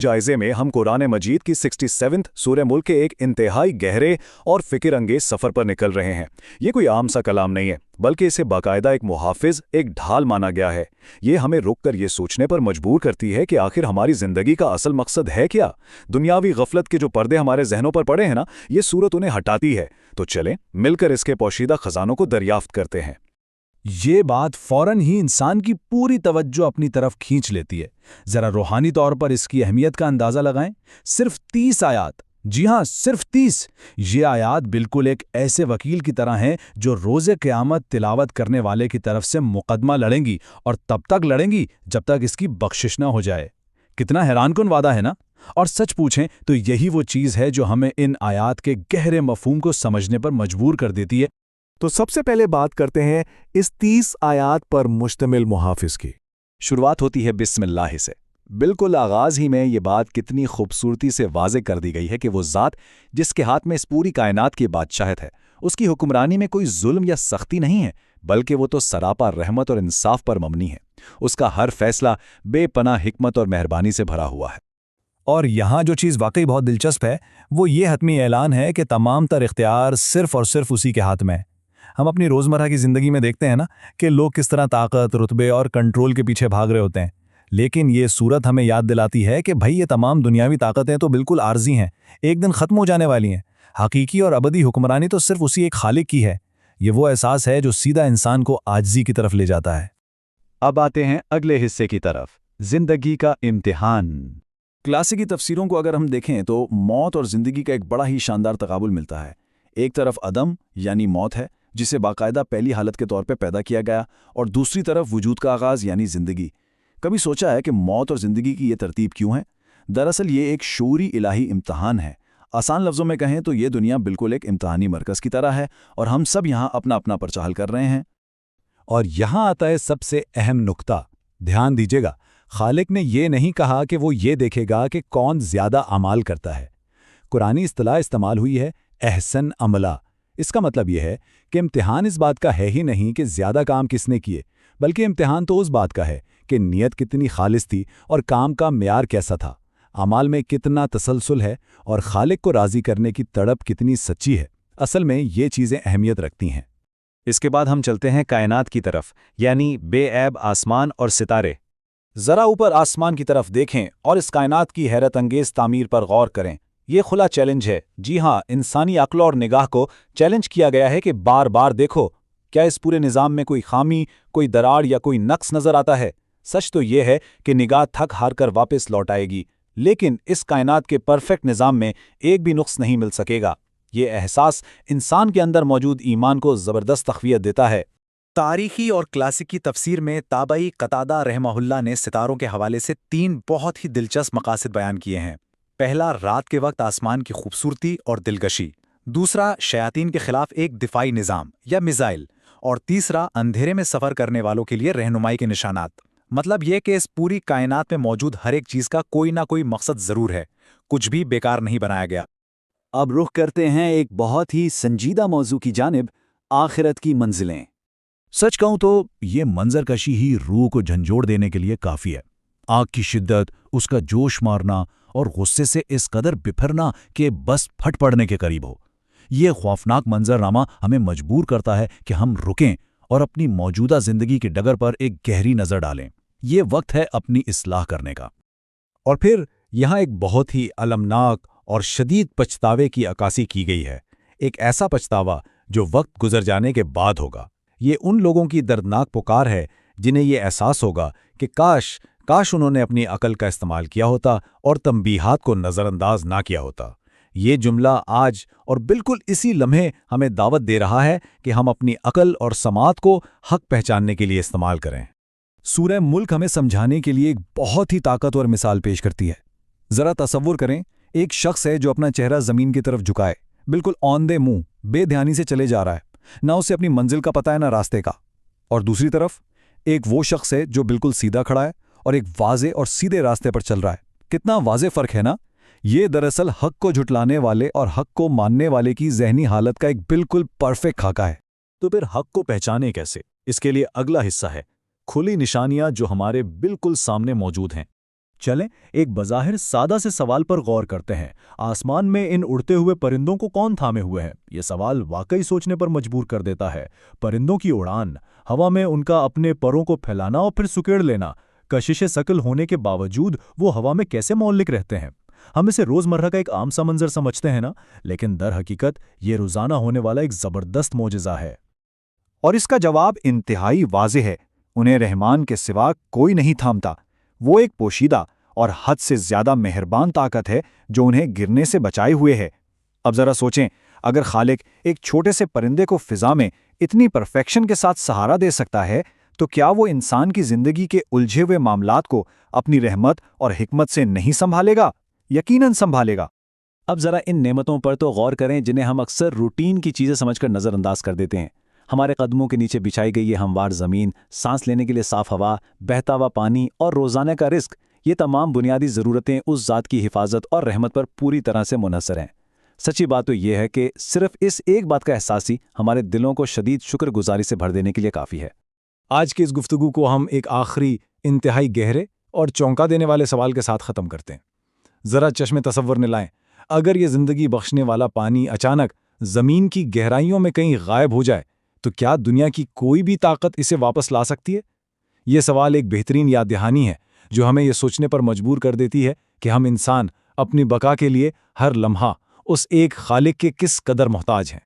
जायजे में हम कुरान मजीद की 67 सूरह मुल्क के एक इंतहाई गहरे और फिक्र अंगेज सफ़र पर निकल रहे हैं। ये कोई आम सा कलाम नहीं है, बल्कि इसे बाकायदा एक मुहाफिज, एक ढाल माना गया है। ये हमें रुक कर ये सोचने पर मजबूर करती है कि आखिर हमारी ज़िंदगी का असल मकसद है क्या। दुनियावी गफलत के जो पर्दे हमारे जहनों पर पड़े हैं ना, ये सूरत उन्हें हटाती है। तो चलें मिलकर इसके पोशीदा खजानों को दरियाफ्त करते हैं। ये बात फौरन ही इंसान की पूरी तवज्जो अपनी तरफ खींच लेती है। जरा रूहानी तौर पर इसकी अहमियत का अंदाजा लगाएं। सिर्फ 30 आयात, जी हां, सिर्फ 30। ये आयात बिल्कुल एक ऐसे वकील की तरह हैं जो रोज़े क़यामत तिलावत करने वाले की तरफ से मुकदमा लड़ेंगी, और तब तक लड़ेंगी जब तक इसकी बख्शिश न हो जाए। कितना हैरानकुन वादा है ना। और सच पूछें तो यही वो चीज़ है जो हमें इन आयात के गहरे मफहूम को समझने पर मजबूर कर देती है। तो सबसे पहले बात करते हैं इस 30 आयात पर मुश्तमिल मुहाफिज की। शुरुआत होती है बिस्मिल्लाह से। बिल्कुल आगाज़ ही में ये बात कितनी खूबसूरती से वाज़े कर दी गई है कि वो ज़ात जिसके हाथ में इस पूरी कायनात की बादशाहत है, उसकी हुक्मरानी में कोई जुल्म या सख्ती नहीं है, बल्कि वो तो सरापा रहमत और इंसाफ पर मबनी है। उसका हर फैसला बेपनाह हिकमत और मेहरबानी से भरा हुआ है। और यहाँ जो चीज़ वाकई बहुत दिलचस्प है वो ये हतमी ऐलान है कि तमाम तर इख्तियार सिर्फ़ और सिर्फ उसी के हाथ में है। हम अपनी रोज़मर्रा की ज़िंदगी में देखते हैं ना कि लोग किस तरह ताकत, रुतबे और कंट्रोल के पीछे भाग रहे होते हैं, लेकिन ये सूरत हमें याद दिलाती है कि भाई ये तमाम दुनियावी ताकतें तो बिल्कुल आर्जी हैं, एक दिन ख़त्म हो जाने वाली हैं। हकीकी और अबदी हुक्मरानी तो सिर्फ उसी एक खालिक की है। ये वो एहसास है जो सीधा इंसान को आजिज़ी की तरफ ले जाता है। अब आते हैं अगले हिस्से की तरफ, ज़िंदगी का इम्तिहान। क्लासिकी तफसीरों को अगर हम देखें तो मौत और ज़िंदगी का एक बड़ा ही शानदार तकाबुल मिलता है। एक तरफ अदम यानी मौत है, जिसे बाकायदा पहली हालत के तौर पे पैदा किया गया, और दूसरी तरफ वजूद का आगाज़ यानी ज़िंदगी। कभी सोचा है कि मौत और ज़िंदगी की ये तरतीब क्यों है? दरअसल ये एक शऊरी इलाही इम्तहान है। आसान लफ्ज़ों में कहें तो ये दुनिया बिल्कुल एक इम्तहानी मरकज़ की तरह है, और हम सब यहाँ अपना अपना पर्चा हल कर रहे हैं। और यहाँ आता है सबसे अहम नुक्ता। ध्यान दीजिएगा, खालिक ने ये नहीं कहा कि वो ये देखेगा कि कौन ज़्यादा अमाल करता है। कुरानी इस्तिलाह इस्तेमाल हुई है एहसन अमला। इसका मतलब यह है कि इम्तिहान इस बात का है ही नहीं कि ज़्यादा काम किसने किए, बल्कि इम्तिहान तो उस बात का है कि नीयत कितनी खालिस थी और काम का म्यार कैसा था, अमाल में कितना तसलसल है और खालिक को राज़ी करने की तड़प कितनी सच्ची है। असल में ये चीज़ें अहमियत रखती हैं। इसके बाद हम चलते हैं कायनात की तरफ, यानी बेऐब आसमान और सितारे। ज़रा ऊपर आसमान की तरफ देखें और इस कायनात की हैरत अंगेज़ तामीर पर गौर करें। ये खुला चैलेंज है। जी हाँ, इंसानी अक्ल और निगाह को चैलेंज किया गया है कि बार बार देखो, क्या इस पूरे निज़ाम में कोई खामी, कोई दरार या कोई नक्स नज़र आता है? सच तो ये है कि निगाह थक हार कर वापस लौट आएगी, लेकिन इस कायनात के परफेक्ट निज़ाम में एक भी नुक्स नहीं मिल सकेगा। ये एहसास इंसान के अंदर मौजूद ईमान को ज़बरदस्त तक़वियत देता है। तारीख़ी और क्लासिकी तफसीर में ताबई क़तादा रहमहुल्लाह ने सितारों के हवाले से 3 बहुत ही दिलचस्प मकासद बयान किए हैं। पहला, रात के वक्त आसमान की खूबसूरती और दिलकशी। दूसरा, शयातीन के खिलाफ एक दिफाई निज़ाम या मिज़ाइल। और तीसरा, अंधेरे में सफ़र करने वालों के लिए रहनुमाई के निशानात। मतलब ये कि इस पूरी कायनात में मौजूद हर एक चीज़ का कोई ना कोई मकसद ज़रूर है, कुछ भी बेकार नहीं बनाया गया। अब रुख करते हैं एक बहुत ही संजीदा मौजू की जानिब, आखिरत की मंजिलें। सच कहूं तो ये मंजरकशी ही रूह को झंझोड़ देने के लिए काफ़ी है। आग की शिद्दत, उसका जोश मारना और गुस्से से इस कदर बिफरना कि बस फट पड़ने के करीब हो। ये खौफनाक मंजरनामा हमें मजबूर करता है कि हम रुकें और अपनी मौजूदा ज़िंदगी की डगर पर एक गहरी नज़र डालें। ये वक्त है अपनी इस्लाह करने का। और फिर यहाँ एक बहुत ही अलमनाक और शदीद पछतावे की अक्कासी की गई है। एक ऐसा पछतावा जो वक्त गुजर जाने के बाद होगा। ये उन लोगों की दर्दनाक पुकार है जिन्हें ये एहसास होगा कि काश उन्होंने अपनी अकल का इस्तेमाल किया होता और तंबीहात को नज़रअंदाज ना किया होता। ये जुमला आज और बिल्कुल इसी लम्हे हमें दावत दे रहा है कि हम अपनी अकल और समात को हक पहचानने के लिए इस्तेमाल करें। सूरह मुल्क हमें समझाने के लिए एक बहुत ही ताकतवर मिसाल पेश करती है। ज़रा तसव्वुर करें, एक शख्स है जो अपना चेहरा ज़मीन की तरफ झुकाए, बिल्कुल औंधे मुंह बेध्यानी से चले जा रहा है। ना उसे अपनी मंजिल का पता है, ना रास्ते का। और दूसरी तरफ एक वो शख्स है जो बिल्कुल सीधा खड़ा है और एक वाज़े और सीधे रास्ते पर चल रहा है। कितना वाज़े फ़र्क है ना। ये दरअसल हक को झुटलाने वाले और हक को मानने वाले की ज़हनी हालत का एक बिल्कुल परफेक्ट खाका है। तो फिर हक को पहचाने कैसे? इसके लिए अगला हिस्सा है खुली निशानियां जो हमारे बिल्कुल सामने मौजूद हैं। چلیں ایک بظاہر سادہ سے سوال پر غور کرتے ہیں۔ آسمان میں ان اڑتے ہوئے پرندوں کو کون تھامے ہوئے ہیں؟ یہ سوال واقعی سوچنے پر مجبور کر دیتا ہے۔ پرندوں کی اڑان، ہوا میں ان کا اپنے پروں کو پھیلانا اور پھر سکیڑ لینا، کشش ثقل ہونے کے باوجود وہ ہوا میں کیسے معلق رہتے ہیں؟ ہم اسے روزمرہ کا ایک عام سا منظر سمجھتے ہیں نا، لیکن در حقیقت یہ روزانہ ہونے والا ایک زبردست معجزہ ہے۔ اور اس کا جواب انتہائی واضح ہے۔ انہیں رحمان کے سوا کوئی نہیں تھامتا۔ وہ ایک پوشیدہ اور حد سے زیادہ مہربان طاقت ہے جو انہیں گرنے سے بچائے ہوئے ہے۔ اب ذرا سوچیں، اگر خالق ایک چھوٹے سے پرندے کو فضا میں اتنی پرفیکشن کے ساتھ سہارا دے سکتا ہے تو کیا وہ انسان کی زندگی کے الجھے ہوئے معاملات کو اپنی رحمت اور حکمت سے نہیں سنبھالے گا؟ یقیناً سنبھالے گا۔ اب ذرا ان نعمتوں پر تو غور کریں جنہیں ہم اکثر روٹین کی چیزیں سمجھ کر نظر انداز کر دیتے ہیں۔ ہمارے قدموں کے نیچے بچھائی گئی یہ ہموار زمین، سانس لینے کے لیے صاف ہوا، بہتا ہوا پانی اور روزانہ کا رزق، یہ تمام بنیادی ضرورتیں اس ذات کی حفاظت اور رحمت پر پوری طرح سے منحصر ہیں۔ سچی بات تو یہ ہے کہ صرف اس ایک بات کا احساس ہی ہمارے دلوں کو شدید شکر گزاری سے بھر دینے کے لیے کافی ہے۔ آج کی اس گفتگو کو ہم ایک آخری انتہائی گہرے اور چونکا دینے والے سوال کے ساتھ ختم کرتے ہیں۔ ذرا چشم تصور نے لائیں، اگر یہ زندگی بخشنے والا پانی اچانک زمین کی گہرائیوں میں کہیں غائب ہو جائے تو کیا دنیا کی کوئی بھی طاقت اسے واپس لا سکتی ہے؟ یہ سوال ایک بہترین یاد دہانی ہے جو ہمیں یہ سوچنے پر مجبور کر دیتی ہے کہ ہم انسان اپنی بقا کے لیے ہر لمحہ اس ایک خالق کے کس قدر محتاج ہیں۔